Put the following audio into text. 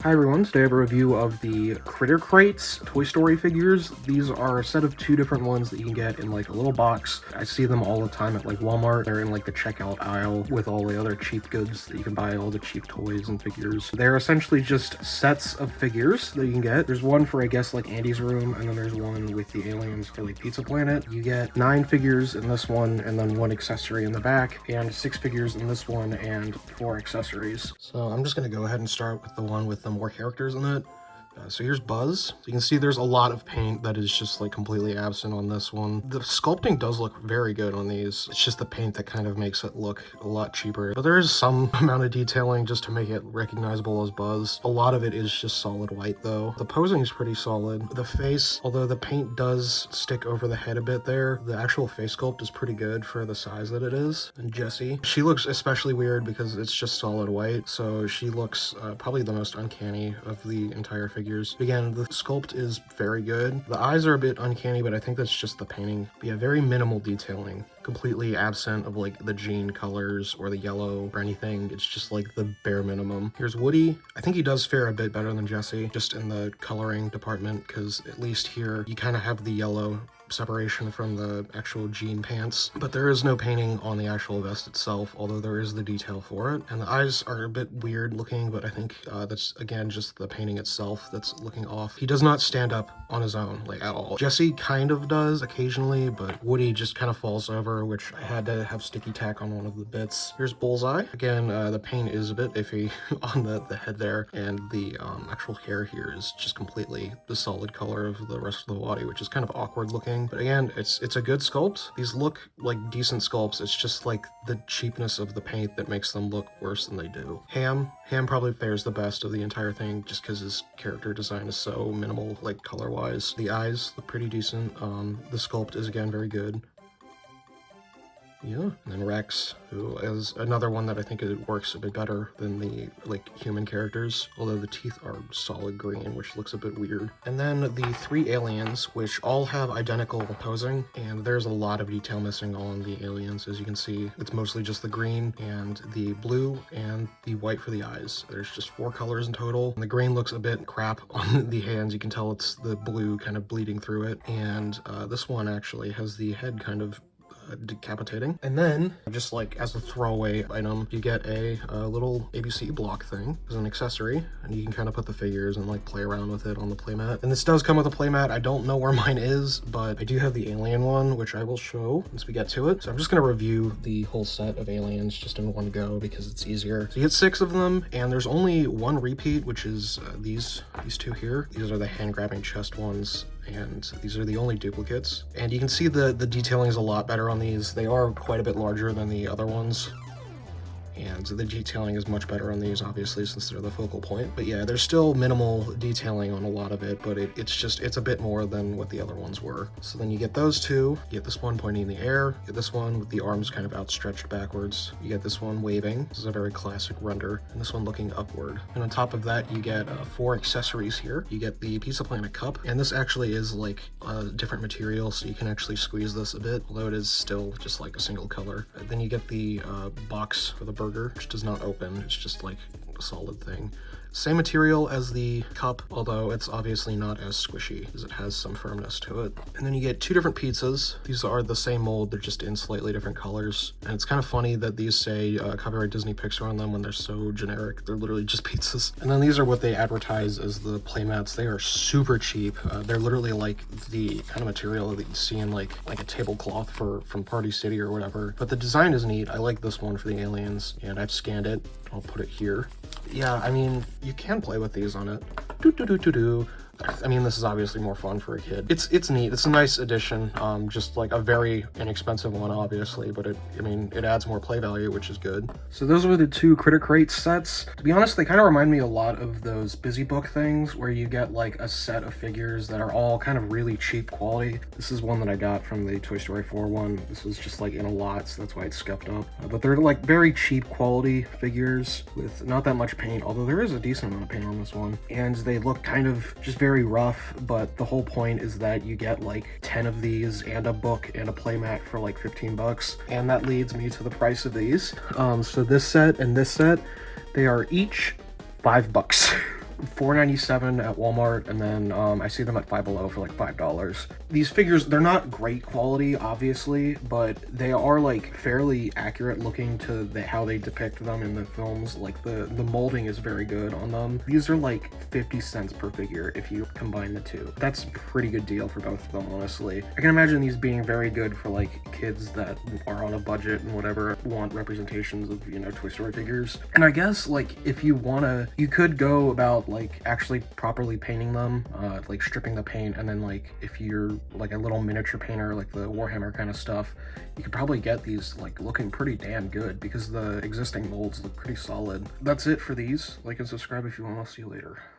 Hi everyone, today I have a review of the Critter Crates Toy Story figures. These are a set of two different ones that you can get in like a little box. I see them all the time at like Walmart. They're in like the checkout aisle with all the other cheap goods that you can buy, all the cheap toys and figures. They're essentially just sets of figures that you can get. There's one for I guess like Andy's room, and then there's one with the aliens for like Pizza Planet. You get 9 figures in this one, and then 1 accessory in the back, and 6 figures in this one, and 4 accessories. So I'm just gonna go ahead and start with the one with the more characters in it. So here's Buzz. So you can see there's a lot of paint that is just like completely absent on this one. The sculpting does look very good on these. It's just the paint that kind of makes it look a lot cheaper. But there is some amount of detailing just to make it recognizable as Buzz. A lot of it is just solid white though. The posing is pretty solid. The face, although the paint does stick over the head a bit there, the actual face sculpt is pretty good for the size that it is. And Jessie, she looks especially weird because it's just solid white. So she looks probably the most uncanny of the entire figure. Again, the sculpt is very good. The eyes are a bit uncanny, but I think that's just the painting. But yeah, very minimal detailing. Completely absent of like the jean colors or the yellow or anything. It's just like the bare minimum. Here's Woody. I think he does fare a bit better than Jessie, just in the coloring department, because at least here you kind of have the yellow separation from the actual jean pants, but there is no painting on the actual vest itself, although there is the detail for it. And the eyes are a bit weird looking, but I think that's again just the painting itself that's looking off. He does not stand up on his own like at all. Jessie kind of does occasionally, but Woody just kind of falls over, which I had to have sticky tack on one of the bits. Here's Bullseye. Again, the paint is a bit iffy on the head there, and the actual hair here is just completely the solid color of the rest of the body, which is kind of awkward looking. But again, it's a good sculpt. These look like decent sculpts. It's just like the cheapness of the paint that makes them look worse than they do. Ham probably fares the best of the entire thing just because his character design is so minimal, like color-wise. The eyes look pretty decent. The sculpt is again very good. Yeah, and then Rex, who is another one that I think it works a bit better than the like human characters, although the teeth are solid green, which looks a bit weird. And then the 3 aliens, which all have identical posing, and there's a lot of detail missing on the aliens. As you can see, it's mostly just the green and the blue and the white for the eyes. There's just 4 colors in total, and the green looks a bit crap on the hands. You can tell it's the blue kind of bleeding through it, and this one actually has the head kind of decapitating. And then, just like as a throwaway item, you get a little ABC block thing as an accessory, and you can kind of put the figures and like play around with it on the playmat. And this does come with a playmat. I don't know where mine is, but I do have the alien one, which I will show once we get to it. So I'm just going to review the whole set of aliens just in one go because it's easier. So you get 6 of them, and there's only 1 repeat, which is these 2 here. These are the hand-grabbing chest ones, and these are the only duplicates. And you can see the detailing is a lot better on these. They are quite a bit larger than the other ones, and the detailing is much better on these, obviously, since they're the focal point. But yeah, there's still minimal detailing on a lot of it, but it's a bit more than what the other ones were. So then you get those 2, you get this one pointing in the air, you get this one with the arms kind of outstretched backwards, you get this one waving, this is a very classic render, and this one looking upward. And on top of that, you get 4 accessories here. You get the Pizza Planet cup, and this actually is like a different material, so you can actually squeeze this a bit, although it is still just like a single color. Then you get the box for the burger, which does not open. It's just like a solid thing. Same material as the cup, although it's obviously not as squishy as it has some firmness to it. And then you get 2 different pizzas. These are the same mold, they're just in slightly different colors. And it's kind of funny that these say copyright Disney Pixar on them when they're so generic. They're literally just pizzas. And then these are what they advertise as the playmats. They are super cheap. They're literally like the kind of material that you see in like a tablecloth from Party City or whatever. But the design is neat. I like this one for the aliens, and I've scanned it. I'll put it here. Yeah, I mean, you can play with these on it. I mean, this is obviously more fun for a kid. It's neat. It's a nice addition. Just like a very inexpensive one, obviously, but it adds more play value, which is good. So those were the 2 Critter Crate sets. To be honest, they kind of remind me a lot of those Busy Book things where you get like a set of figures that are all kind of really cheap quality. This is one that I got from the Toy Story 4 one. This was just like in a lot, so that's why it's scuffed up. But they're like very cheap quality figures with not that much paint, although there is a decent amount of paint on this one. And they look kind of just very rough, but the whole point is that you get like 10 of these and a book and a playmat for like 15 bucks. And that leads me to the price of these. So this set and this set, they are each $5. $4.97 at Walmart, and then I see them at Five Below for like $5. These figures, they're not great quality, obviously, but they are like fairly accurate looking to how they depict them in the films. Like the molding is very good on them. These are like 50 cents per figure if you combine the two. That's a pretty good deal for both of them, honestly. I can imagine these being very good for like kids that are on a budget and whatever, want representations of, you know, Toy Story figures. And I guess like if you wanna, you could go about like actually properly painting them, like stripping the paint, and then like if you're like a little miniature painter, like the Warhammer kind of stuff, you could probably get these like looking pretty damn good because the existing molds look pretty solid. That's it for these. Like and subscribe if you want. I'll see you later.